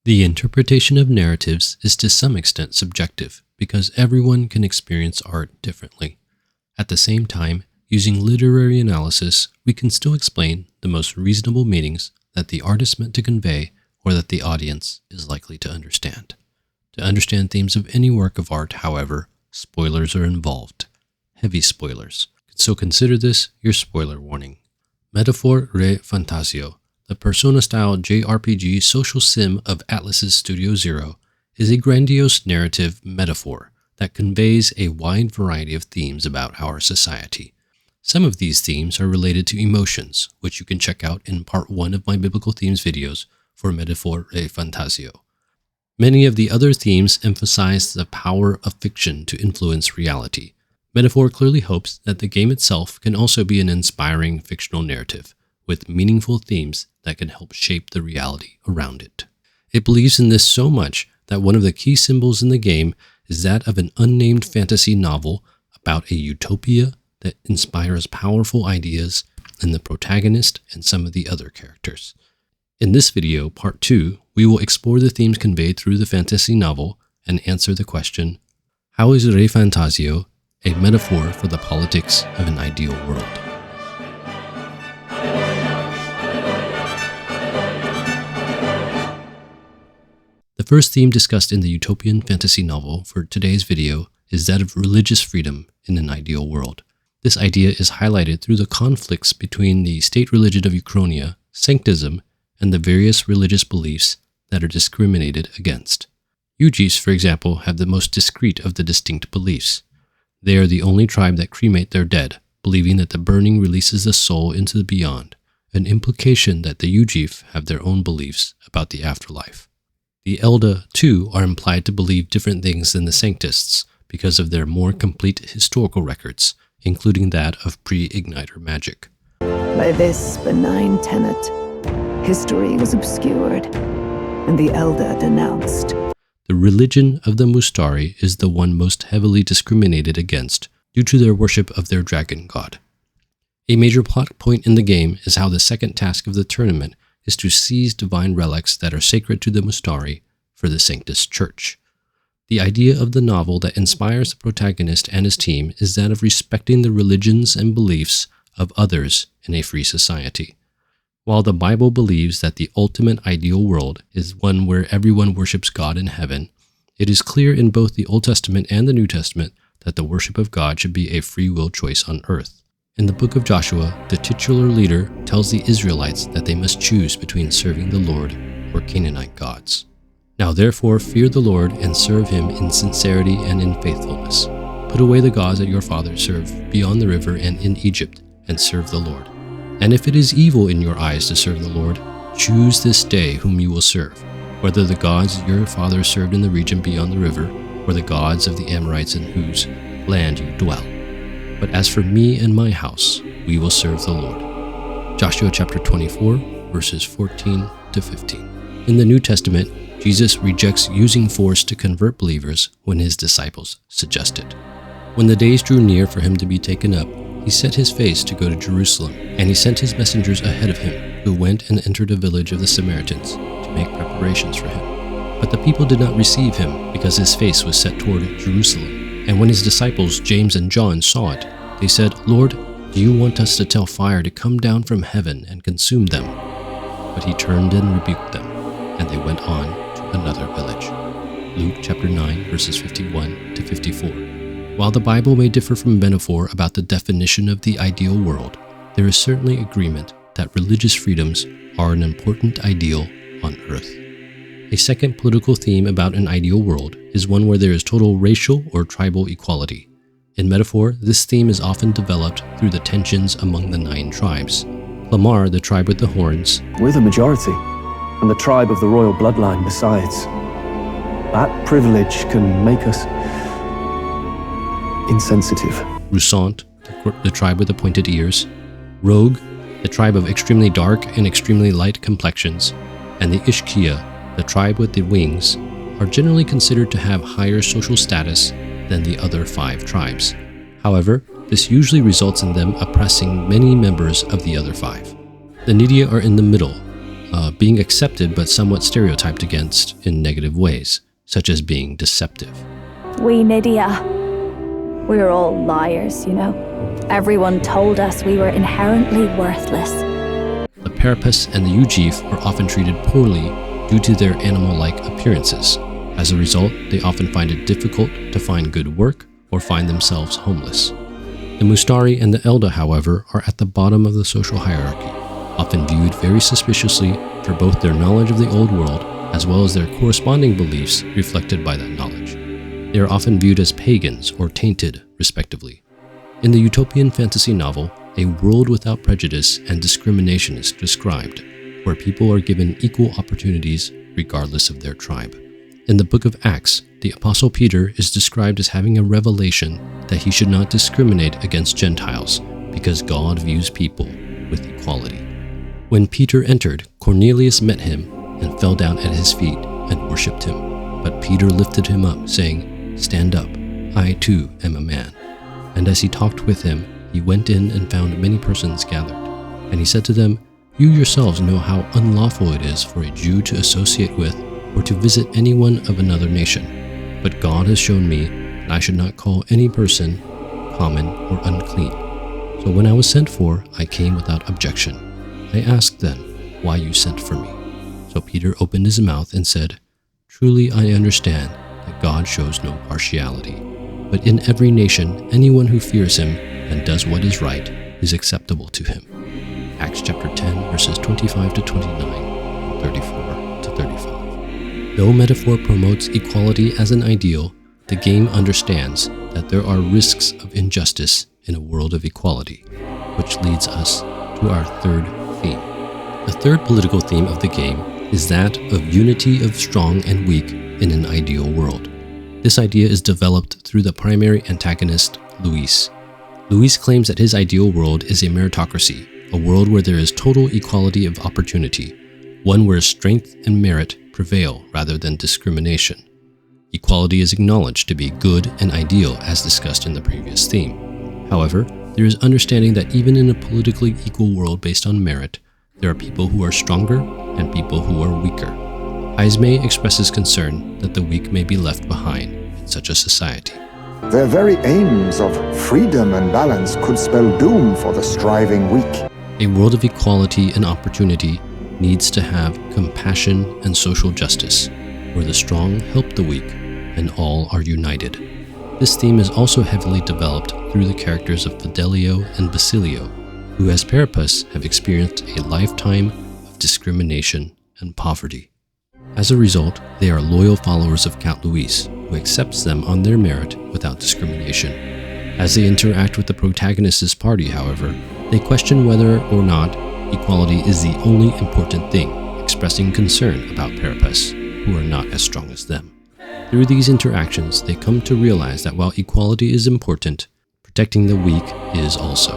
The interpretation of narratives is to some extent subjective because everyone can experience art differently. At the same time, using literary analysis, we can still explain the most reasonable meanings that the artist meant to convey or that the audience is likely to understand. To understand themes of any work of art, however, spoilers are involved. Heavy spoilers. So consider this your spoiler warning. metaphorrefantazio, the Persona-style JRPG social sim of Atlas's Studio Zero, is a grandiose narrative metaphor that conveys a wide variety of themes about our society. Some of these themes are related to emotions, which you can check out in part 1 of my Biblical Themes videos for metaphorrefantazio. Many of the other themes emphasize the power of fiction to influence reality. Metaphor clearly hopes that the game itself can also be an inspiring fictional narrative, with meaningful themes that can help shape the reality around it. It believes in this so much that one of the key symbols in the game is that of an unnamed fantasy novel about a utopia that inspires powerful ideas in the protagonist and some of the other characters. In this video, part 2, we will explore the themes conveyed through the fantasy novel and answer the question, how is ReFantazio a metaphor for the politics of an ideal world? The first theme discussed in the utopian fantasy novel for today's video is that of religious freedom in an ideal world. This idea is highlighted through the conflicts between the state religion of Uchronia, sanctism, and the various religious beliefs that are discriminated against. Ujis, for example, have the most discreet of the distinct beliefs. They are the only tribe that cremate their dead, believing that the burning releases the soul into the beyond, an implication that the Ujif have their own beliefs about the afterlife. The Elda, too, are implied to believe different things than the Sanctists because of their more complete historical records, including that of pre-Igniter magic. By this benign tenet, history was obscured, and the Elda denounced. The religion of the Mustari is the one most heavily discriminated against due to their worship of their dragon god. A major plot point in the game is how the second task of the tournament is to seize divine relics that are sacred to the Mustari for the Sanctus Church. The idea of the novel that inspires the protagonist and his team is that of respecting the religions and beliefs of others in a free society. While the Bible believes that the ultimate ideal world is one where everyone worships God in heaven, it is clear in both the Old Testament and the New Testament that the worship of God should be a free will choice on earth. In the book of Joshua, the titular leader tells the Israelites that they must choose between serving the Lord or Canaanite gods. Now therefore fear the Lord and serve him in sincerity and in faithfulness. Put away the gods that your fathers served beyond the river and in Egypt, and serve the Lord. And if it is evil in your eyes to serve the Lord, choose this day whom you will serve, whether the gods your fathers served in the region beyond the river, or the gods of the Amorites in whose land you dwell. But as for me and my house, we will serve the Lord. Joshua chapter 24, verses 14 to 15. In the New Testament, Jesus rejects using force to convert believers when his disciples suggest it. When the days drew near for him to be taken up, he set his face to go to Jerusalem, and he sent his messengers ahead of him, who went and entered a village of the Samaritans to make preparations for him. But the people did not receive him, because his face was set toward Jerusalem. And when his disciples James and John saw it, they said, Lord, do you want us to tell fire to come down from heaven and consume them? But he turned and rebuked them, and they went on to another village. Luke chapter 9, verses 51 to 54. While the Bible may differ from metaphor about the definition of the ideal world, there is certainly agreement that religious freedoms are an important ideal on earth. A second political theme about an ideal world is one where there is total racial or tribal equality. In metaphor, this theme is often developed through the tensions among the 9 tribes. Lamar, the tribe with the horns, we're the majority, and the tribe of the royal bloodline besides. That privilege can make us insensitive. Rusant, the tribe with the pointed ears, Rogue, the tribe of extremely dark and extremely light complexions, and the Ishkia, the tribe with the wings, are generally considered to have higher social status than the other 5 tribes. However, this usually results in them oppressing many members of the other 5. The Nydia are in the middle, being accepted but somewhat stereotyped against in negative ways, such as being deceptive. We Nydia, we were all liars, you know. Everyone told us we were inherently worthless. The Parapus and the Ujif are often treated poorly due to their animal-like appearances. As a result, they often find it difficult to find good work or find themselves homeless. The Mustari and the Elda, however, are at the bottom of the social hierarchy, often viewed very suspiciously for both their knowledge of the old world as well as their corresponding beliefs reflected by that knowledge. They are often viewed as pagans or tainted, respectively. In the utopian fantasy novel, a world without prejudice and discrimination is described, where people are given equal opportunities regardless of their tribe. In the book of Acts, the Apostle Peter is described as having a revelation that he should not discriminate against Gentiles because God views people with equality. When Peter entered, Cornelius met him and fell down at his feet and worshipped him. But Peter lifted him up, saying, "Stand up, I too am a man." And as he talked with him, he went in and found many persons gathered. And he said to them, "You yourselves know how unlawful it is for a Jew to associate with or to visit anyone of another nation. But God has shown me that I should not call any person common or unclean. So when I was sent for, I came without objection. I asked then why you sent for me." So Peter opened his mouth and said, "Truly I understand that God shows no partiality. But in every nation, anyone who fears him and does what is right is acceptable to him." Acts chapter 10, verses 25 to 29, and 34 to 35. Though metaphor promotes equality as an ideal, the game understands that there are risks of injustice in a world of equality, which leads us to our third theme. The third political theme of the game is that of unity of strong and weak in an ideal world. This idea is developed through the primary antagonist, Luis. Luis claims that his ideal world is a meritocracy, a world where there is total equality of opportunity, one where strength and merit prevail rather than discrimination. Equality is acknowledged to be good and ideal as discussed in the previous theme. However, there is understanding that even in a politically equal world based on merit, there are people who are stronger and people who are weaker. Ismay expresses concern that the weak may be left behind in such a society. Their very aims of freedom and balance could spell doom for the striving weak. A world of equality and opportunity needs to have compassion and social justice, where the strong help the weak and all are united. This theme is also heavily developed through the characters of Fidelio and Basilio, who as Parapus have experienced a lifetime of discrimination and poverty. As a result, they are loyal followers of Count Luis, who accepts them on their merit without discrimination. As they interact with the protagonist's party, however, they question whether or not equality is the only important thing, expressing concern about Parapus, who are not as strong as them. Through these interactions, they come to realize that while equality is important, protecting the weak is also.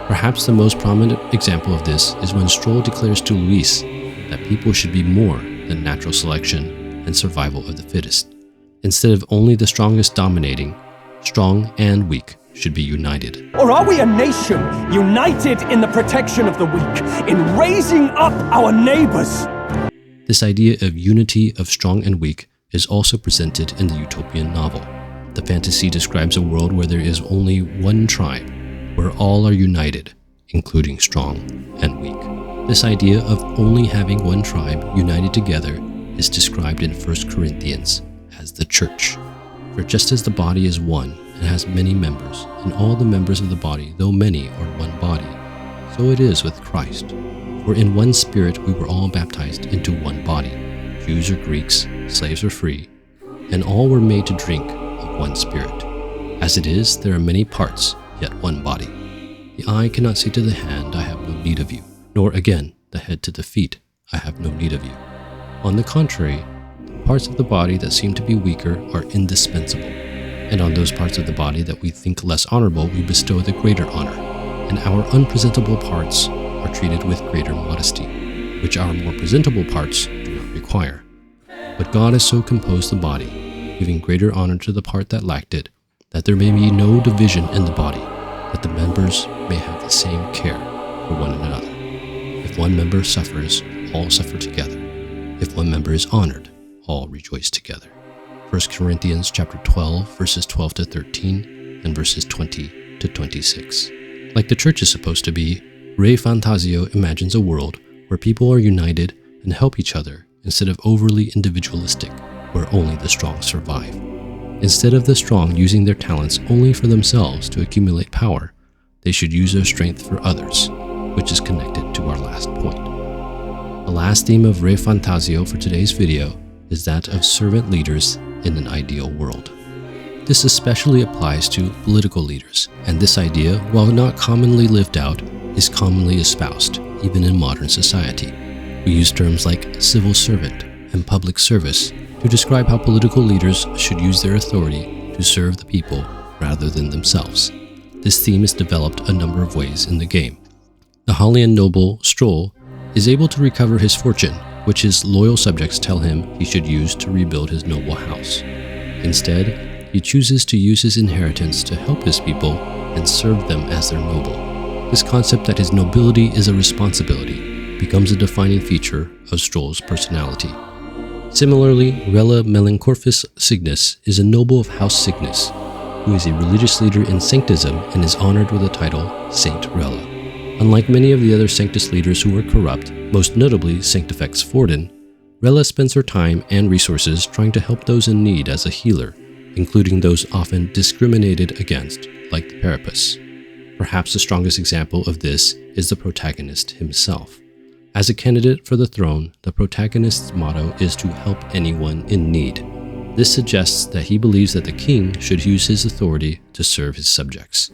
Perhaps the most prominent example of this is when Stroll declares to Luis that people should be more than natural selection and survival of the fittest. Instead of only the strongest dominating, strong and weak should be united. Or are we a nation united in the protection of the weak, in raising up our neighbors? This idea of unity of strong and weak is also presented in the utopian novel. The fantasy describes a world where there is only one tribe, where all are united, including strong and weak. This idea of only having one tribe united together is described in 1 Corinthians as the church. For just as the body is one and has many members, and all the members of the body, though many, are one body, so it is with Christ. For in one Spirit we were all baptized into one body, Jews or Greeks, slaves or free, and all were made to drink of one Spirit. As it is, there are many parts, yet one body. The eye cannot say to the hand, I have no need of you, nor again the head to the feet, I have no need of you. On the contrary, the parts of the body that seem to be weaker are indispensable, and on those parts of the body that we think less honorable we bestow the greater honor, and our unpresentable parts are treated with greater modesty, which our more presentable parts do not require. But God has so composed the body, giving greater honor to the part that lacked it, that there may be no division in the body, that the members may have the same care for one another. If one member suffers, all suffer together. If one member is honored, all rejoice together. 1 Corinthians chapter 12, verses 12 to 13, and verses 20 to 26. Like the church is supposed to be, ReFantazio imagines a world where people are united and help each other instead of overly individualistic, where only the strong survive. Instead of the strong using their talents only for themselves to accumulate power, they should use their strength for others, which is connected to our last point. The last theme of ReFantazio for today's video is that of servant leaders in an ideal world. This especially applies to political leaders, and this idea, while not commonly lived out, is commonly espoused, even in modern society. We use terms like civil servant and public service to describe how political leaders should use their authority to serve the people rather than themselves. This theme is developed a number of ways in the game. The Hallian noble, Stroll, is able to recover his fortune, which his loyal subjects tell him he should use to rebuild his noble house. Instead, he chooses to use his inheritance to help his people and serve them as their noble. This concept that his nobility is a responsibility becomes a defining feature of Stroll's personality. Similarly, Rella Melancorphus Cygnus is a noble of House Cygnus, who is a religious leader in Sanctism and is honored with the title Saint Rella. Unlike many of the other Sanctus leaders who were corrupt, most notably Sanctifex Forden, Rella spends her time and resources trying to help those in need as a healer, including those often discriminated against, like the Parapus. Perhaps the strongest example of this is the protagonist himself. As a candidate for the throne, the protagonist's motto is to help anyone in need. This suggests that he believes that the king should use his authority to serve his subjects.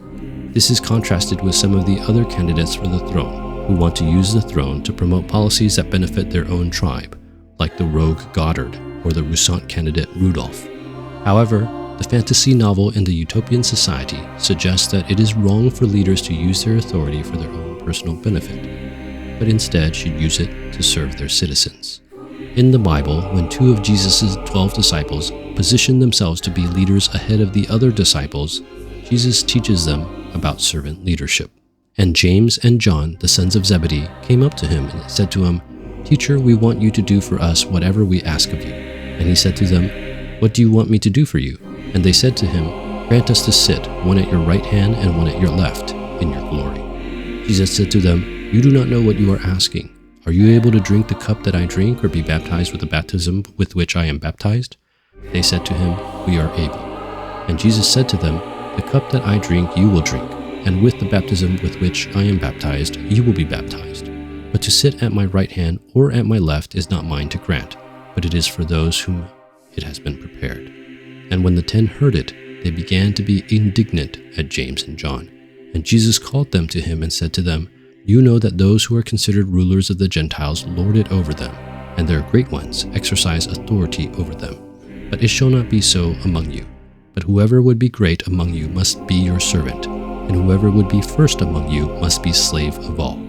This is contrasted with some of the other candidates for the throne, who want to use the throne to promote policies that benefit their own tribe, like the rogue Goddard or the Roussant candidate Rudolph. However, the fantasy novel in the utopian society suggests that it is wrong for leaders to use their authority for their own personal benefit, but instead should use it to serve their citizens. In the Bible, when 2 of Jesus' 12 disciples positioned themselves to be leaders ahead of the other disciples, Jesus teaches them about servant leadership. And James and John, the sons of Zebedee, came up to him and said to him, "Teacher, we want you to do for us whatever we ask of you." And he said to them, "What do you want me to do for you?" And they said to him, "Grant us to sit, one at your right hand and one at your left, in your glory." Jesus said to them, "You do not know what you are asking. Are you able to drink the cup that I drink, or be baptized with the baptism with which I am baptized?" They said to him, "We are able." And Jesus said to them, "The cup that I drink you will drink, and with the baptism with which I am baptized you will be baptized. But to sit at my right hand or at my left is not mine to grant, but it is for those whom it has been prepared." And when the 10 heard it, they began to be indignant at James and John. And Jesus called them to him and said to them, "You know that those who are considered rulers of the Gentiles lord it over them, and their great ones exercise authority over them. But it shall not be so among you. But whoever would be great among you must be your servant, and whoever would be first among you must be slave of all.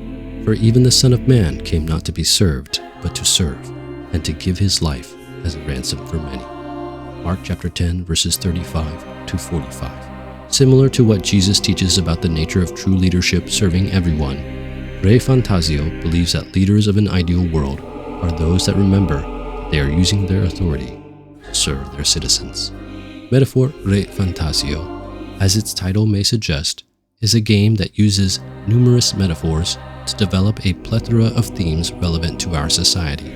For even the Son of Man came not to be served, but to serve, and to give his life as a ransom for many." Mark chapter 10, verses 35 to 45. Similar to what Jesus teaches about the nature of true leadership serving everyone, ReFantazio believes that leaders of an ideal world are those that remember that they are using their authority to serve their citizens. metaphorrefantazio, as its title may suggest, is a game that uses numerous metaphors to develop a plethora of themes relevant to our society.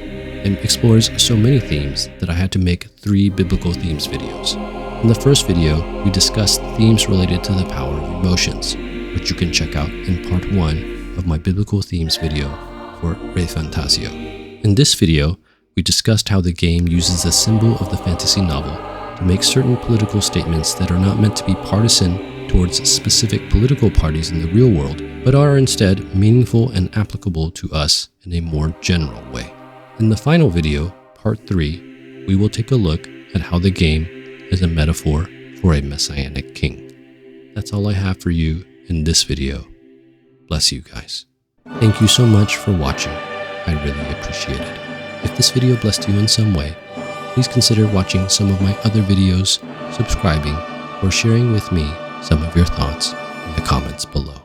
It explores so many themes that I had to make 3 biblical themes videos. In the first video, we discussed themes related to the power of emotions, which you can check out in part 1 of my biblical themes video for ReFantazio. In this video, we discussed how the game uses the symbol of the fantasy novel to make certain political statements that are not meant to be partisan towards specific political parties in the real world, but are instead meaningful and applicable to us in a more general way. In the final video, part 3, we will take a look at how the game is a metaphor for a messianic king. That's all I have for you in this video. Bless you guys. Thank you so much for watching. I really appreciate it. If this video blessed you in some way, please consider watching some of my other videos, subscribing, or sharing with me some of your thoughts in the comments below.